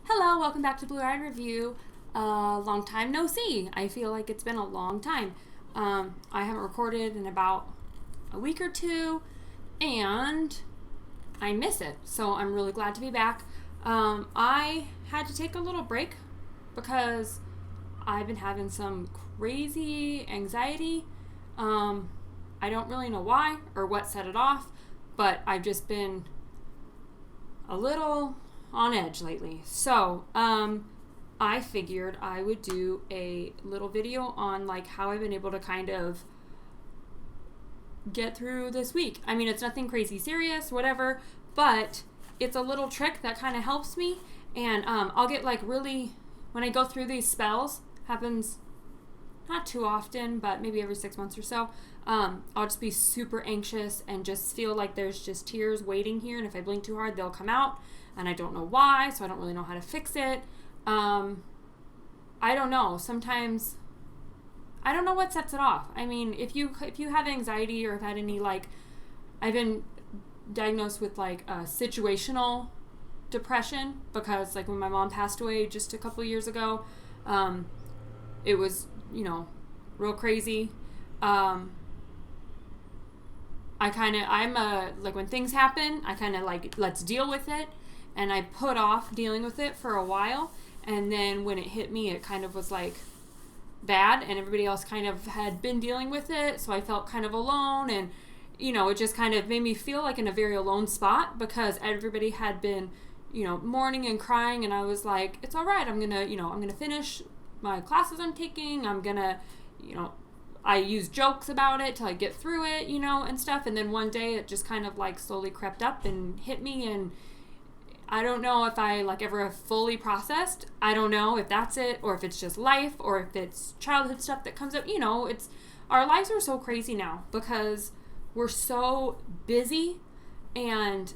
Hello, welcome back to Blue Eyed Review. Long time no see. I feel like it's been a long time. I haven't recorded in about a week or two, and I miss it. So I'm really glad to be back. I had to take a little break because I've been having some crazy anxiety. I don't really know why or what set it off, but I've just been a little on edge lately. So, I figured I would do a little video on like how I've been able to kind of get through this week. I mean, it's nothing crazy serious, whatever, but it's a little trick that kind of helps me. And I'll get like really, when I go through these spells, happens not too often, but maybe every 6 months or so, I'll just be super anxious and just feel like there's just tears waiting here, and if I blink too hard, they'll come out, and I don't know why, so I don't really know how to fix it. I don't know. Sometimes I don't know what sets it off. I mean, if you have anxiety or have had any, like, I've been diagnosed with like situational depression because like when my mom passed away just a couple years ago, it was, real crazy. Like when things happen, I kind of like, let's deal with it. And I put off dealing with it for a while. And then when it hit me, it kind of was like bad, and everybody else kind of had been dealing with it. So I felt kind of alone, and, it just kind of made me feel like in a very alone spot because everybody had been, mourning and crying. And I was like, it's all right. I'm going to finish my classes I'm taking. I'm going to, I use jokes about it till I get through it, and stuff. And then one day it just kind of like slowly crept up and hit me, and I don't know if I like ever have fully processed. I don't know if that's it, or if it's just life, or if it's childhood stuff that comes up. It's our lives are so crazy now because we're so busy, and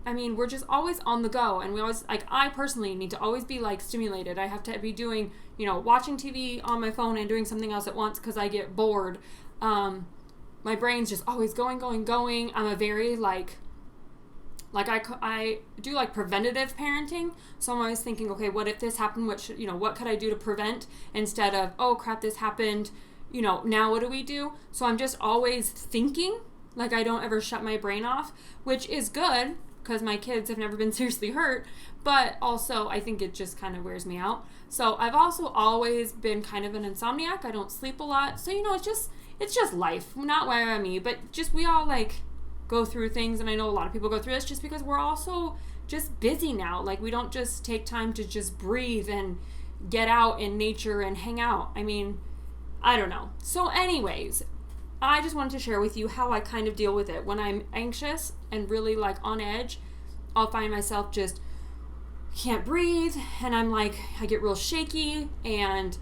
I mean, we're just always on the go, and we always, like, I personally need to always be like stimulated. I have to be doing, watching TV on my phone and doing something else at once because I get bored. My brain's just always going. I'm a very I do like preventative parenting, so I'm always thinking, okay, what if this happened? What could I do to prevent, instead of, oh crap, this happened, now what do we do? So I'm just always thinking, like I don't ever shut my brain off, which is good because my kids have never been seriously hurt, but also I think it just kind of wears me out. So I've also always been kind of an insomniac. I don't sleep a lot, so it's just life, not why I'm me, but just we all like go through things, and I know a lot of people go through this just because we're also just busy now. Like, we don't just take time to just breathe and get out in nature and hang out. I mean, I don't know. So anyways, I just wanted to share with you how I kind of deal with it. When I'm anxious and really like on edge, I'll find myself just can't breathe, and I'm like, I get real shaky, and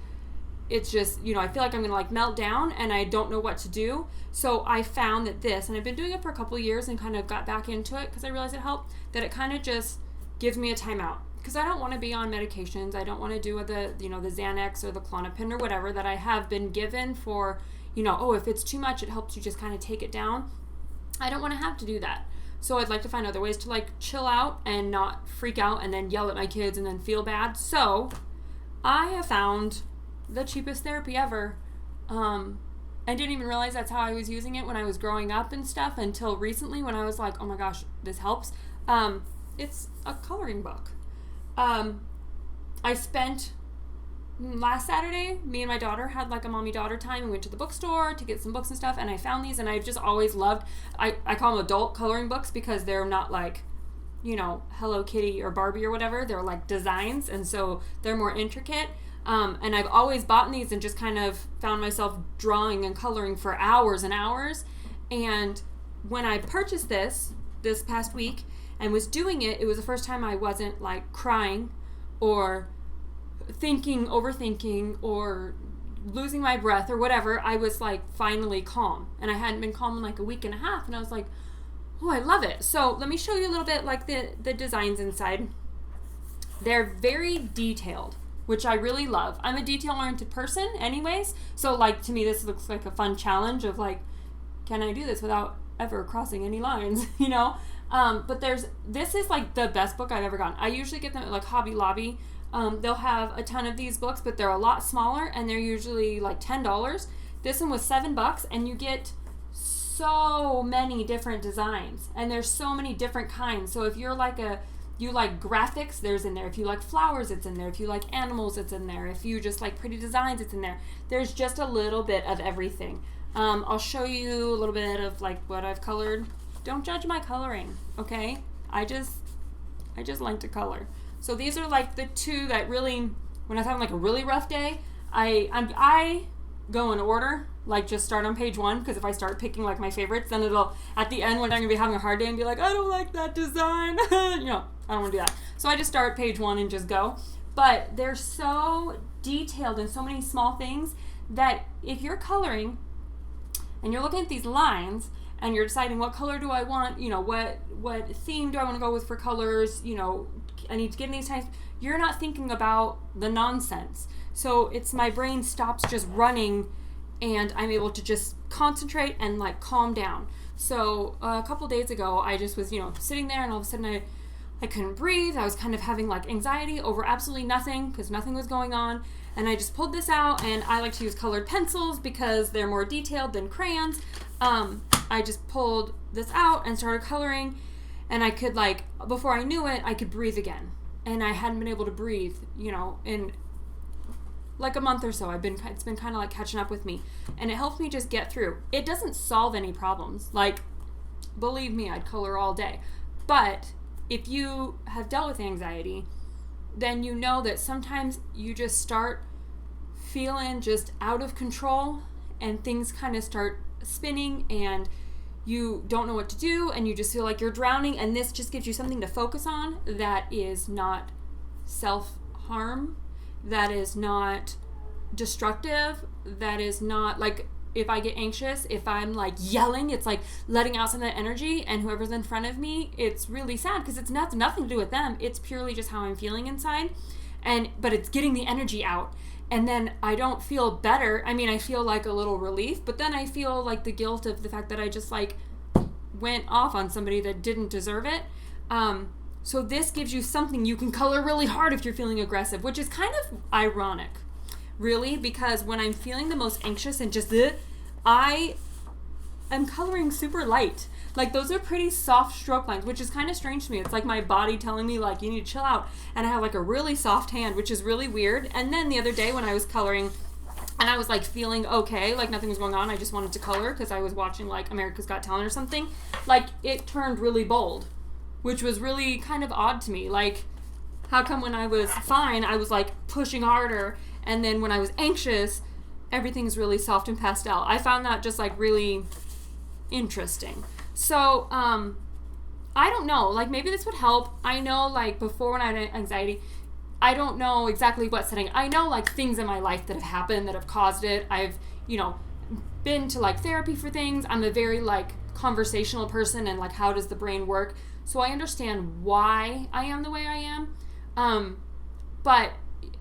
it's just, I feel like I'm going to like melt down, and I don't know what to do. So I found that and I've been doing it for a couple of years and kind of got back into it because I realized it helped, that it kind of just gives me a timeout. Because I don't want to be on medications. I don't want to do the Xanax or the Klonopin or whatever that I have been given for, if it's too much, it helps you just kind of take it down. I don't want to have to do that. So I'd like to find other ways to like chill out and not freak out and then yell at my kids and then feel bad. So I have found the cheapest therapy ever. I didn't even realize that's how I was using it when I was growing up and stuff until recently, when I was like, oh my gosh, this helps. It's a coloring book. I spent last Saturday, me and my daughter had like a mommy-daughter time and went to the bookstore to get some books and stuff, and I found these, and I've just always loved, I call them adult coloring books because they're not like, Hello Kitty or Barbie or whatever. They're like designs, and so they're more intricate. And I've always bought these and just kind of found myself drawing and coloring for hours and hours. And when I purchased this past week and was doing it, it was the first time I wasn't like crying or overthinking or losing my breath or whatever. I was like finally calm, and I hadn't been calm in like a week and a half, and I was like, oh, I love it. So let me show you a little bit like the designs inside. They're very detailed, which I really love. I'm a detail-oriented person anyways, so like to me this looks like a fun challenge of like, can I do this without ever crossing any lines, But this is like the best book I've ever gotten. I usually get them at like Hobby Lobby. They'll have a ton of these books, but they're a lot smaller and they're usually like $10. This one was $7 and you get so many different designs and there's so many different kinds. So if you're like you like graphics, there's in there. If you like flowers, it's in there. If you like animals, it's in there. If you just like pretty designs, it's in there. There's just a little bit of everything. I'll show you a little bit of like what I've colored. Don't judge my coloring, okay? I just like to color. So these are like the two that really, when I'm having like a really rough day, I go in order, like just start on page 1, because if I start picking like my favorites, then it'll, at the end when I'm gonna be having a hard day and be like, I don't like that design, you know, I don't want to do that. So I just start page 1 and just go. But they're so detailed in so many small things that if you're coloring and you're looking at these lines and you're deciding what color do I want, you know, what theme do I want to go with for colors, you know, I need to get in these times, you're not thinking about the nonsense. So it's my brain stops just running and I'm able to just concentrate and like calm down. So a couple days ago, I just was, you know, sitting there and all of a sudden I couldn't breathe. I was kind of having like anxiety over absolutely nothing because nothing was going on. And I just pulled this out, and I like to use colored pencils because they're more detailed than crayons. I just pulled this out and started coloring, and I could like, before I knew it, I could breathe again. And I hadn't been able to breathe, you know, in like a month or so. It's been kind of like catching up with me, and it helped me just get through. It doesn't solve any problems. Like, believe me, I'd color all day. But if you have dealt with anxiety, then you know that sometimes you just start feeling just out of control and things kind of start spinning and you don't know what to do and you just feel like you're drowning, and this just gives you something to focus on that is not self-harm, that is not destructive, that is not like, if I get anxious, if I'm like yelling, it's like letting out some of that energy, and whoever's in front of me, it's really sad because it's nothing to do with them. It's purely just how I'm feeling inside, but it's getting the energy out. And then I don't feel better. I mean, I feel like a little relief, but then I feel like the guilt of the fact that I just like went off on somebody that didn't deserve it. So this gives you something you can color really hard if you're feeling aggressive, which is kind of ironic, really, because when I'm feeling the most anxious and just I am coloring super light. Like, those are pretty soft stroke lines, which is kind of strange to me. It's like my body telling me, like, you need to chill out. And I have, like, a really soft hand, which is really weird. And then the other day when I was coloring and I was, like, feeling okay, like nothing was going on, I just wanted to color because I was watching, like, America's Got Talent or something, like, it turned really bold, which was really kind of odd to me. Like, how come when I was fine, I was, like, pushing harder, and then when I was anxious, everything's really soft and pastel. I found that just, like, really interesting. So, I don't know, like, maybe this would help. I know, like, before when I had anxiety, I don't know exactly what setting. I know, like, things in my life that have happened that have caused it. I've, you know, been to, like, therapy for things. I'm a very, like, conversational person, and, like, how does the brain work? So I understand why I am the way I am. But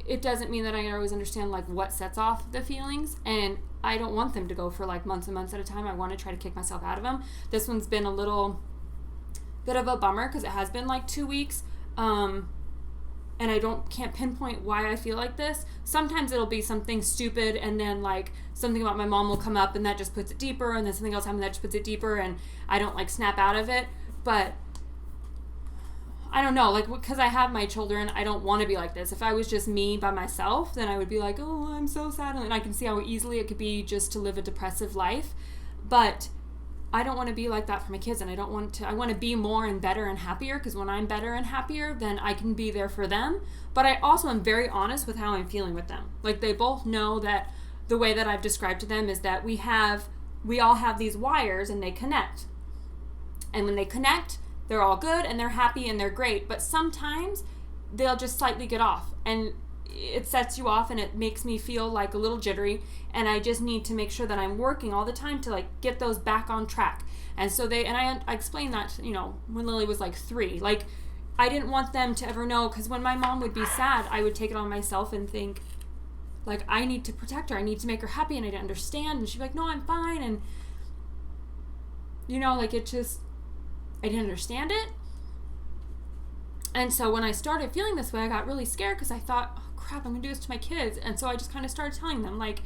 it doesn't mean that I always understand, like, what sets off the feelings. And I don't want them to go for, like, months and months at a time. I want to try to kick myself out of them. This one's been a little bit of a bummer because it has been, like, 2 weeks. And I can't pinpoint why I feel like this. Sometimes it'll be something stupid, and then, like, something about my mom will come up, and that just puts it deeper, and then something else happens that just puts it deeper, and I don't, like, snap out of it. But I don't know, like, because I have my children, I don't want to be like this. If I was just me by myself, then I would be like, oh, I'm so sad, and I can see how easily it could be just to live a depressive life. But I don't want to be like that for my kids, and I want to be more and better and happier, because when I'm better and happier, then I can be there for them. But I also am very honest with how I'm feeling with them. Like, they both know that the way that I've described to them is that we all have these wires, and they connect. And when they connect, they're all good, and they're happy, and they're great. But sometimes they'll just slightly get off, and it sets you off, and it makes me feel like a little jittery, and I just need to make sure that I'm working all the time to, like, get those back on track. And so I explained that, you know, when Lily was like 3, like, I didn't want them to ever know, because when my mom would be sad, I would take it on myself and think, like, I need to protect her, I need to make her happy, and I didn't understand, and she'd be like, no, I'm fine, and, you know, like, it just, I didn't understand it. And so when I started feeling this way, I got really scared because I thought, oh crap, I'm gonna do this to my kids. And so I just kind of started telling them, like,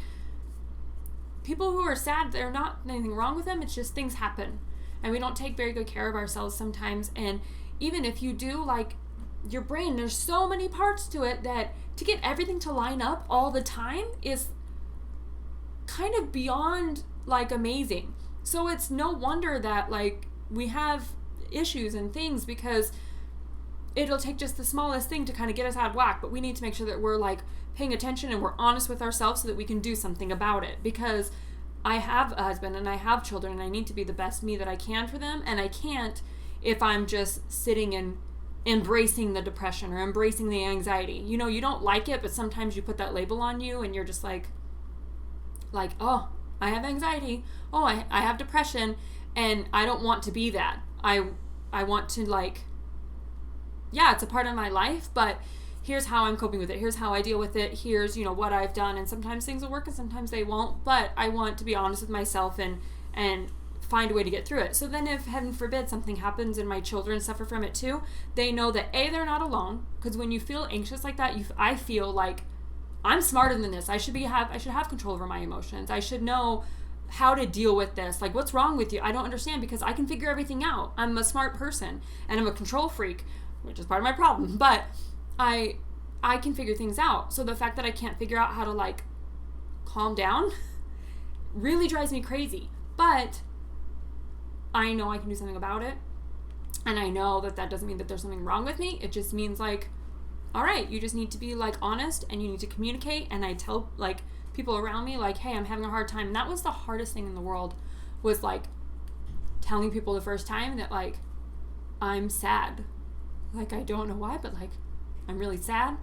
people who are sad, they're not anything wrong with them. It's just things happen. And we don't take very good care of ourselves sometimes. And even if you do, like, your brain, there's so many parts to it that to get everything to line up all the time is kind of beyond, like, amazing. So it's no wonder that, like, we have issues and things, because it'll take just the smallest thing to kind of get us out of whack. But we need to make sure that we're, like, paying attention and we're honest with ourselves so that we can do something about it. Because I have a husband and I have children, and I need to be the best me that I can for them. And I can't if I'm just sitting and embracing the depression or embracing the anxiety. You know, you don't like it, but sometimes you put that label on you and you're just like, oh, I have anxiety. Oh, I have depression. And I don't want to be that. I want to, like, yeah, it's a part of my life, but here's how I'm coping with it. Here's how I deal with it. Here's, you know, what I've done. And sometimes things will work and sometimes they won't. But I want to be honest with myself and find a way to get through it. So then if, heaven forbid, something happens and my children suffer from it too, they know that, A, they're not alone. Because when you feel anxious like that, I feel like I'm smarter than this. I should have control over my emotions. I should know how to deal with this. Like, what's wrong with you? I don't understand, because I can figure everything out. I'm a smart person and I'm a control freak, which is part of my problem. But I can figure things out. So the fact that I can't figure out how to, like, calm down really drives me crazy. But I know I can do something about it. And I know that doesn't mean that there's something wrong with me. It just means, like, all right, you just need to be, like, honest and you need to communicate. And I tell, like, people around me, like, hey, I'm having a hard time. And that was the hardest thing in the world, was, like, telling people the first time that, like, I'm sad. Like, I don't know why, but, like, I'm really sad.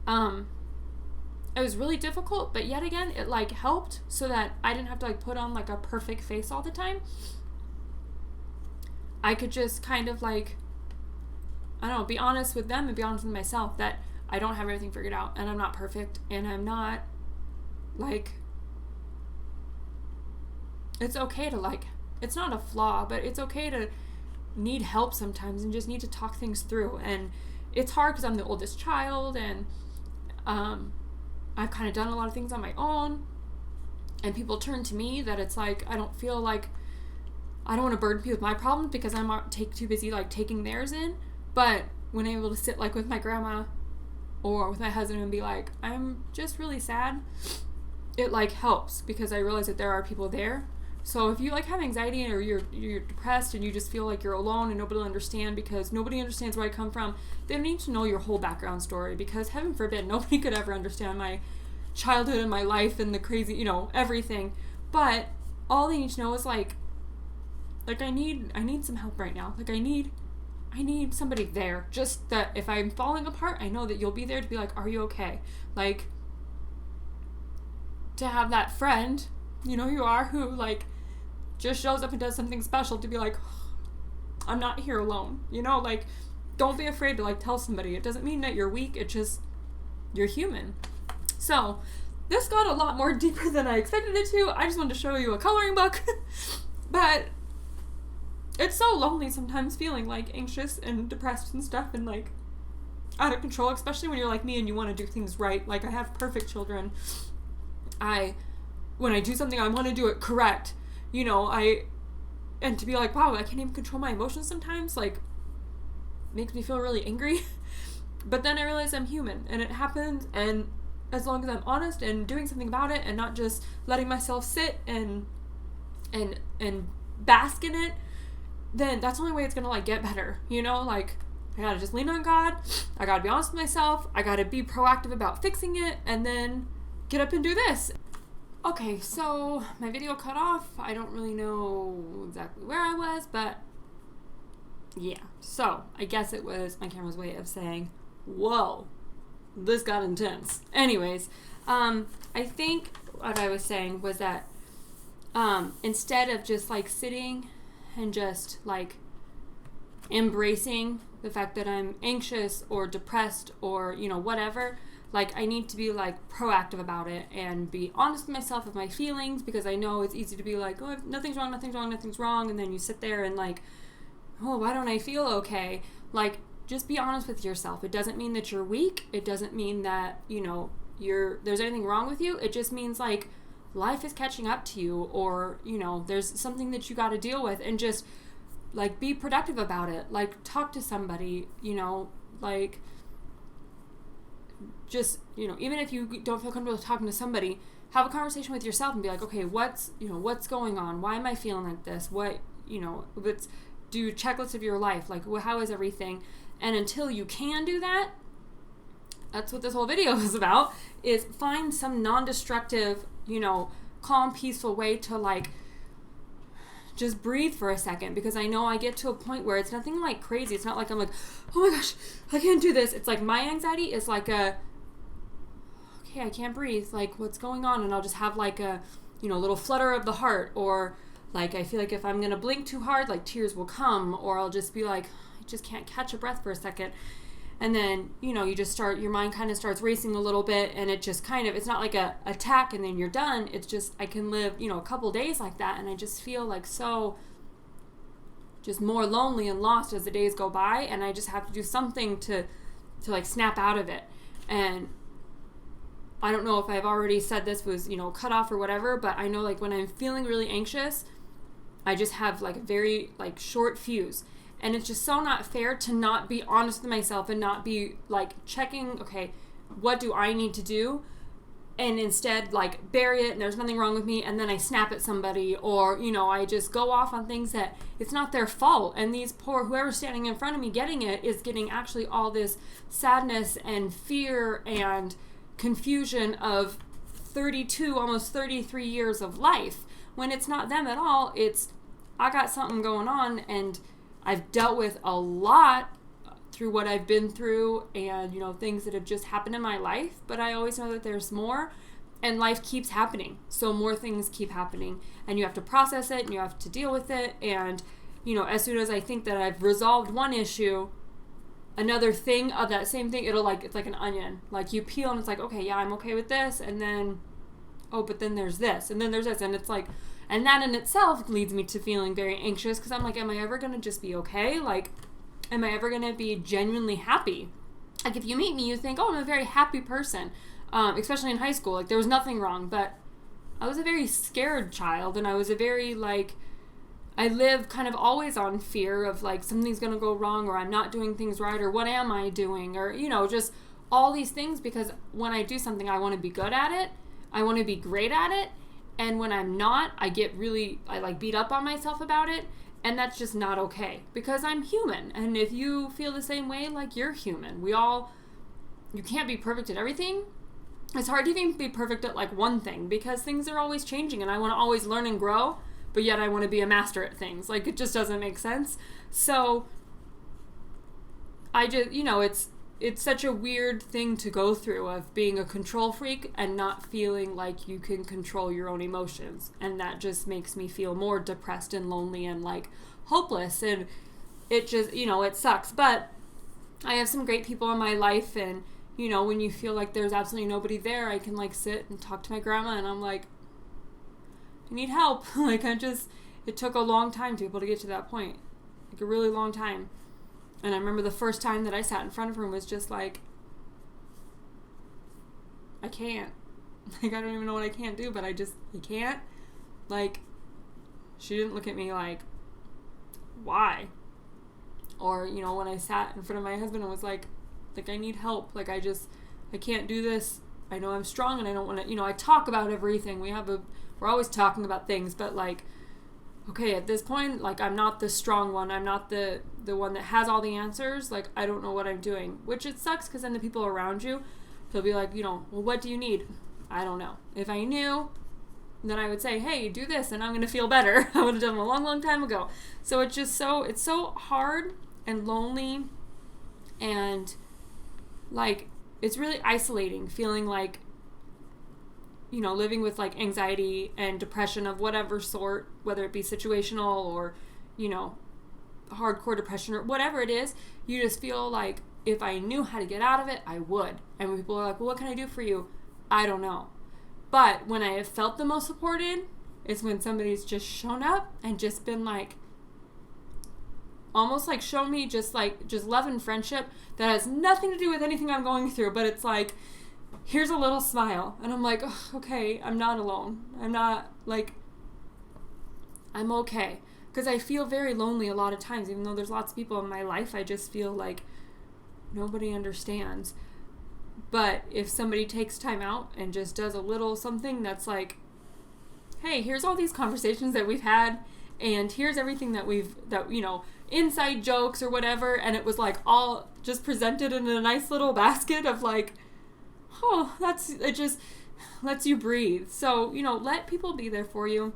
It was really difficult, but yet again, it, like, helped so that I didn't have to, like, put on, like, a perfect face all the time. I could just kind of, like, I don't know, be honest with them and be honest with myself that I don't have everything figured out and I'm not perfect and I'm not, like, it's okay to, like, it's not a flaw, but it's okay to need help sometimes and just need to talk things through. And it's hard because I'm the oldest child and I've kind of done a lot of things on my own, and people turn to me that it's like, I don't feel like I don't want to burden people with my problems because I'm too busy, like, taking theirs in. But when I'm able to sit, like, with my grandma or with my husband and be like, I'm just really sad, it, like, helps because I realize that there are people there. So if you, like, have anxiety or you're depressed and you just feel like you're alone and nobody will understand because nobody understands where I come from, they need to know your whole background story, because heaven forbid nobody could ever understand my childhood and my life and the crazy, you know, everything. But all they need to know is, like I need some help right now. Like, I need somebody there. Just that if I'm falling apart, I know that you'll be there to be like, are you okay? Like, to have that friend, you know, you are, who, like, just shows up and does something special to be like, I'm not here alone. You know, like, don't be afraid to, like, tell somebody. It doesn't mean that you're weak. It just, you're human. So this got a lot more deeper than I expected it to. I just wanted to show you a coloring book. But it's so lonely sometimes, feeling, like, anxious and depressed and stuff and, like, out of control, especially when you're like me and you want to do things right. Like, I have perfect children. When I do something, I want to do it correct. You know, and to be like, wow, I can't even control my emotions sometimes, like, makes me feel really angry. But then I realize I'm human and it happens, and as long as I'm honest and doing something about it and not just letting myself sit and bask in it, then that's the only way it's gonna, like, get better. You know, like, I gotta just lean on God. I gotta be honest with myself. I gotta be proactive about fixing it, and then get up and do this. Okay, so my video cut off. I don't really know exactly where I was, but yeah. So I guess it was my camera's way of saying, whoa, this got intense. Anyways, I think what I was saying was that instead of just, like, sitting and just, like, embracing the fact that I'm anxious or depressed or, you know, whatever, like, I need to be, like, proactive about it and be honest with myself with my feelings, because I know it's easy to be like, oh, nothing's wrong, and then you sit there and, like, oh, why don't I feel okay? Like, just be honest with yourself. It doesn't mean that you're weak. It doesn't mean that, there's anything wrong with you. It just means like life is catching up to you, or, there's something that you got to deal with, and just like be productive about it. Like, talk to somebody, like, just, even if you don't feel comfortable talking to somebody, have a conversation with yourself and be like, okay, what's going on? Why am I feeling like this? Let's do checklists of your life. Like, how is everything? And until you can do that, that's what this whole video is about, is find some non-destructive, calm, peaceful way to like just breathe for a second. Because I know I get to a point where it's nothing like crazy. It's not like I'm like, oh my gosh, I can't do this. It's like my anxiety is like okay, I can't breathe. Like, what's going on? And I'll just have like a, little flutter of the heart, or like I feel like if I'm going to blink too hard, like tears will come, or I'll just be like, I just can't catch a breath for a second. And then, your mind kind of starts racing a little bit, and it just kind of, it's not like a attack and then you're done. It's just, I can live, a couple days like that, and I just feel like so just more lonely and lost as the days go by, and I just have to do something to like snap out of it. And I don't know if I've already said this was, cut off or whatever, but I know like when I'm feeling really anxious, I just have like a very like short fuse. And it's just so not fair to not be honest with myself and not be like checking, okay, what do I need to do? And instead like bury it and there's nothing wrong with me, and then I snap at somebody, or, I just go off on things that it's not their fault. And these whoever's standing in front of me getting it is getting actually all this sadness and fear and confusion of 32, almost 33 years of life, when it's not them at all. It's, I got something going on, and I've dealt with a lot through what I've been through, and, things that have just happened in my life, but I always know that there's more, and life keeps happening. So more things keep happening, and you have to process it, and you have to deal with it. And, as soon as I think that I've resolved one issue, another thing of that same thing, it's like an onion. Like, you peel and it's like, okay, yeah, I'm okay with this, and then, oh, but then there's this, and then there's this, and it's like, and that in itself leads me to feeling very anxious, because I'm like, am I ever going to just be okay? Like, am I ever going to be genuinely happy? Like, if you meet me, you think, oh, I'm a very happy person, especially in high school. Like, there was nothing wrong, but I was a very scared child, and I was a very, like, I lived kind of always on fear of, like, something's going to go wrong, or I'm not doing things right, or what am I doing, or, just all these things, because when I do something, I want to be good at it. I want to be great at it. And when I'm not, I like beat up on myself about it. And that's just not okay, because I'm human. And if you feel the same way, like, you're human. You can't be perfect at everything. It's hard to even be perfect at like one thing, because things are always changing, and I want to always learn and grow, but yet I want to be a master at things. Like, it just doesn't make sense. So I just, it's such a weird thing to go through, of being a control freak and not feeling like you can control your own emotions. And that just makes me feel more depressed and lonely and like hopeless. And it just, it sucks. But I have some great people in my life, and, when you feel like there's absolutely nobody there, I can like sit and talk to my grandma, and I'm like, I need help. Like, it took a long time to be able to get to that point. Like, a really long time. And I remember the first time that I sat in front of her was just like, I can't. Like, I don't even know what I can't do, but I can't. Like, she didn't look at me like, why? Or, when I sat in front of my husband and was like, I need help. Like, I can't do this. I know I'm strong, and I don't want to, I talk about everything. We're always talking about things, but like, okay, at this point, like, I'm not the strong one. I'm not the one that has all the answers. Like, I don't know what I'm doing, which it sucks, because then the people around you, they'll be like, well, what do you need? I don't know. If I knew, then I would say, hey, do this, and I'm going to feel better. I would have done it a long, long time ago. So it's so hard and lonely, and like, it's really isolating, feeling like, living with like anxiety and depression of whatever sort, whether it be situational or, hardcore depression or whatever it is. You just feel like, if I knew how to get out of it, I would. And when people are like, well, what can I do for you? I don't know. But when I have felt the most supported is when somebody's just shown up and just been like, almost like show me just love and friendship that has nothing to do with anything I'm going through, but it's like, here's a little smile. And I'm like, oh, okay, I'm not alone. I'm not, like, I'm okay. Because I feel very lonely a lot of times, even though there's lots of people in my life, I just feel like nobody understands. But if somebody takes time out and just does a little something that's like, hey, here's all these conversations that we've had, and here's everything that inside jokes or whatever, and it was like all just presented in a nice little basket of like, oh, it just lets you breathe. So, let people be there for you.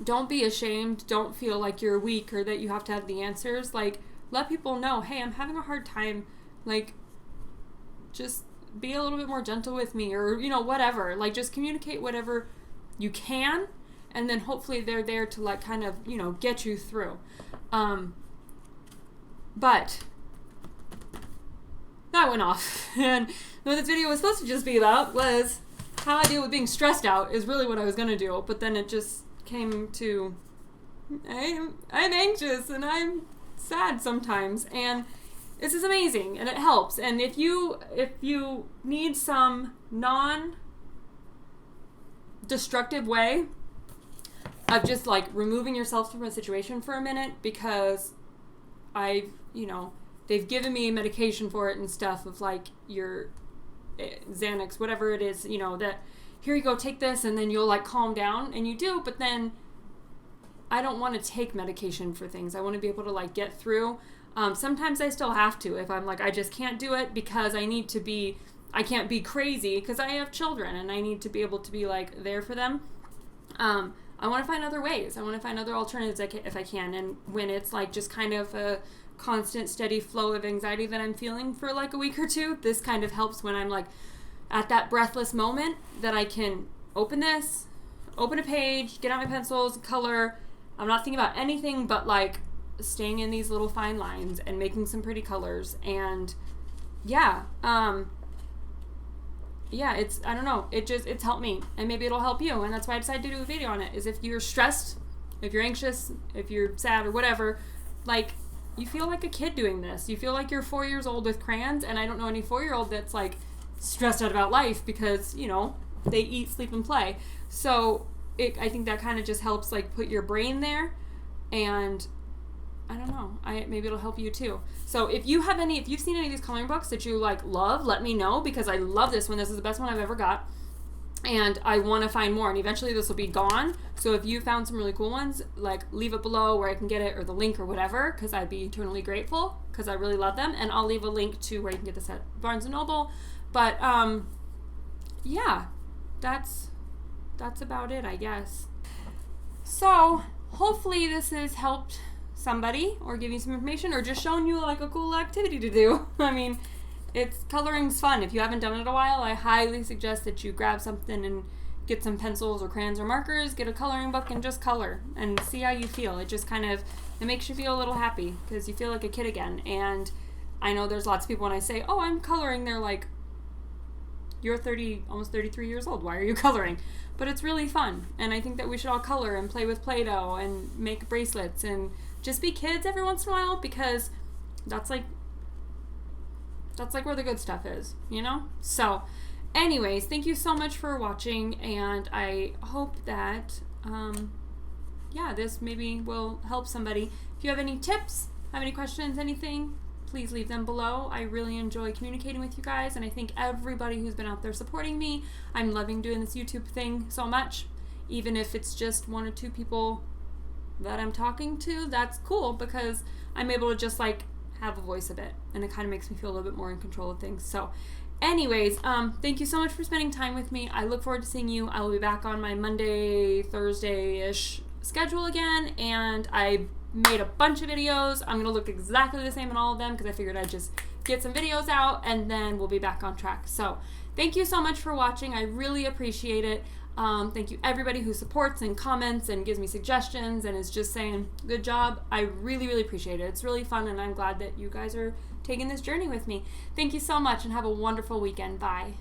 Don't be ashamed. Don't feel like you're weak or that you have to have the answers. Like, let people know, hey, I'm having a hard time. Like, just be a little bit more gentle with me, or, whatever. Like, just communicate whatever you can, and then hopefully they're there to, like, kind of, get you through. But that went off. And what this video was supposed to just be about was how I deal with being stressed out is really what I was going to do. But then it just came to, I'm anxious and I'm sad sometimes. And this is amazing and it helps. And if you need some non-destructive way of just like removing yourself from a situation for a minute, because they've given me medication for it and stuff of like your Xanax, whatever it is, that here you go, take this and then you'll like calm down, and you do, but then I don't want to take medication for things. I want to be able to like get through. Sometimes I still have to if I'm like, I just can't do it because I can't be crazy because I have children and I need to be able to be like there for them. I want to find other ways. I want to find other alternatives if I can. And when it's like just kind of a constant steady flow of anxiety that I'm feeling for like a week or two, this kind of helps when I'm like at that breathless moment that I can open a page, get out my pencils, color. I'm not thinking about anything but like staying in these little fine lines and making some pretty colors. And it's, I don't know, it's helped me, and maybe it'll help you. And that's why I decided to do a video on it, is if you're stressed, if you're anxious, if you're sad or whatever, like, you feel like a kid doing this. You feel like you're 4 years old with crayons, and I don't know any 4-year-old that's like stressed out about life because, they eat, sleep, and play. So I think that kind of just helps like put your brain there, and I don't know, maybe it'll help you too. So if you've seen any of these coloring books that you like love, let me know, because I love this one. This is the best one I've ever got, and I want to find more, and eventually this will be gone. So if you found some really cool ones, like leave it below where I can get it, or the link or whatever, because I'd be eternally grateful, because I really love them. And I'll leave a link to where you can get this at Barnes & Noble. But that's about it, I guess. So hopefully this has helped somebody, or give you some information, or just shown you like a cool activity to do. I mean, coloring's fun. If you haven't done it in a while, I highly suggest that you grab something and get some pencils or crayons or markers, get a coloring book, and just color and see how you feel. It just kind of, it makes you feel a little happy because you feel like a kid again. And I know there's lots of people when I say, oh, I'm coloring, they're like, you're 30, almost 33 years old. Why are you coloring? But it's really fun. And I think that we should all color and play with Play-Doh and make bracelets and just be kids every once in a while, because that's like where the good stuff is, So anyways, thank you so much for watching, and I hope that this maybe will help somebody. If you have any tips, have any questions, anything, please leave them below. I really enjoy communicating with you guys, and I thank everybody who's been out there supporting me. I'm loving doing this YouTube thing so much. Even if it's just 1 or 2 people that I'm talking to, that's cool, because I'm able to just like have a voice of it, and it kind of makes me feel a little bit more in control of things. So anyways, thank you so much for spending time with me. I look forward to seeing you. I will be back on my Monday, Thursday-ish schedule again, and I made a bunch of videos. I'm gonna look exactly the same in all of them because I figured I'd just get some videos out, and then we'll be back on track. So thank you so much for watching. I really appreciate it. Thank you everybody who supports and comments and gives me suggestions and is just saying good job. I really, really appreciate it. It's really fun, and I'm glad that you guys are taking this journey with me. Thank you so much, and have a wonderful weekend. Bye.